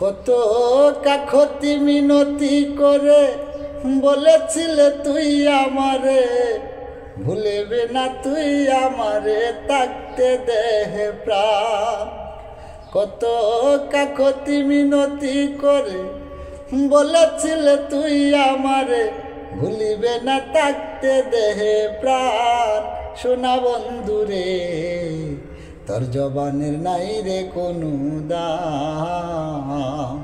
কত কাকতি মিনতি করে বলেছিলে তুই আমারে, ভুলেবে না তুই আমারে থাকতে দেহে প্রাণ। কত কাকতি মিনতি করে বলেছিলে তুই আমারে, ভুলিবে না থাকতে দেহে প্রাণ। সোনা বন্ধুরে তোর জবানের নাই রে কোনো দাম,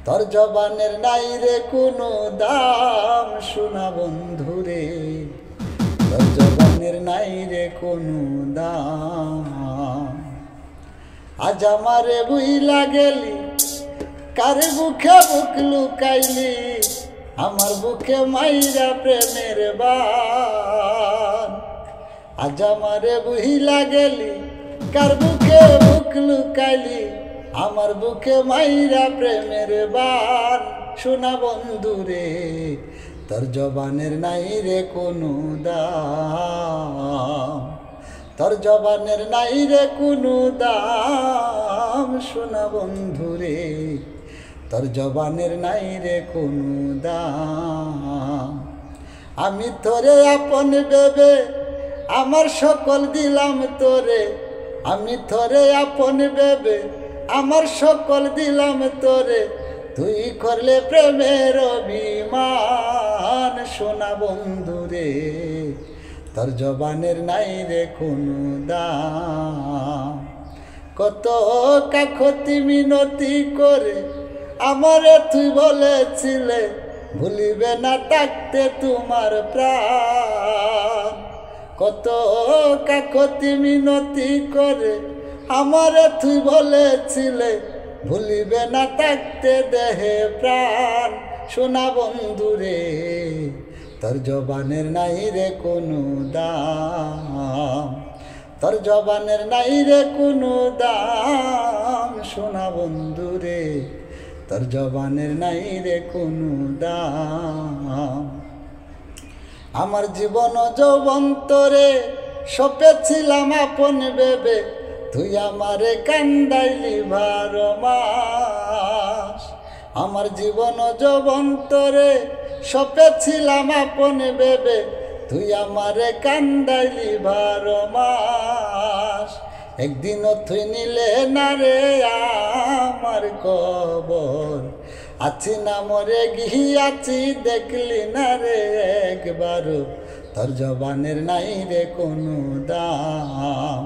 তোর জবানের নাই রে কোনো দাম। সোনা বন্ধুরে তোর জবানের নাই রে কোনো দাম। আজ আমারে বুইলা গেলি, কার বুকে বুক লুকাইলি, আমার বুকে মাইরা প্রেমের বান। আজ আমারে বুইলা গেলি, কার বুকে বুক লুকাইলি, আমার বুকে মাইরা প্রেমের বান। সোনা বন্ধুরে তোর জবানের নাই রে কোনো দাম, তোর জবানের নাই রে কোনো দাম। সোনা বন্ধুরে তোর জবানের নাই রে কোনো দাম। আমি তোরে আপন ভেবে আমার সকল দিলাম তোরে, আমি তোরে আপন ভেবে আমার সকল দিলাম তোরে, তুই করলে প্রেমের অভিমান। সোনা বন্ধুরে তোর জবানের নাই রে কোনো দাম। কত কাকতি মিনতি করে আমারে তুই বলেছিলে, ভুলিবে না থাকতে তোমার প্রাণ। কত কাকতি মিনতি করে আমারে তুই বলেছিলে, ভুলিবে না থাকতে দেহে প্রাণ। সোনা বন্ধুরে তোর জবানের নাই রে কোনো দাম, তোর জবানের নাই রে কোনো দাম। সোনা বন্ধুরে তোর জবানের নাই রে কোনো দাম। আমার জীবন যৌবন তোরে সপেছিলাম আপন ভেবে, তুই আমারে কান্দাইলি 12 মাস। আমার জীবন যৌবন তোরে সপেছিলাম আপন ভেবে, তুই আমারে কান্দাইলি 12 মাস। একদিনও তুই নিলে না রে আমার কবর, আছি না মরে গিয়াছি দেখলি না রে একবারও। তোর জবানের নাই রে কোনো দাম,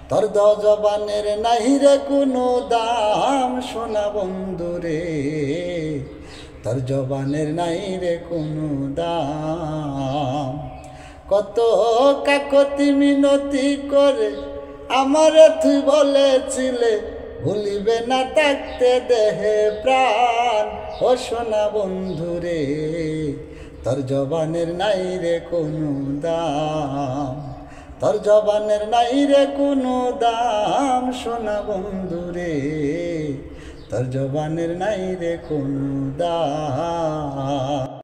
তোর জবানের নাই রে কোনো দাম। সোনা বন্ধুরে তোর জবানের নাই রে কোনো দাম। কত কাকতি মিনতি করে আমারে তুই বলেছিলে, ভুলিবে না থাকতে দেহে প্রাণ। ও সোনা বন্ধুরে তোর জবানের নাই রে কোনো দাম, তোর জবানের নাই রে কোনো দাম। সোনা বন্ধুরে তোর জবানের নাই রে কোনো দাম।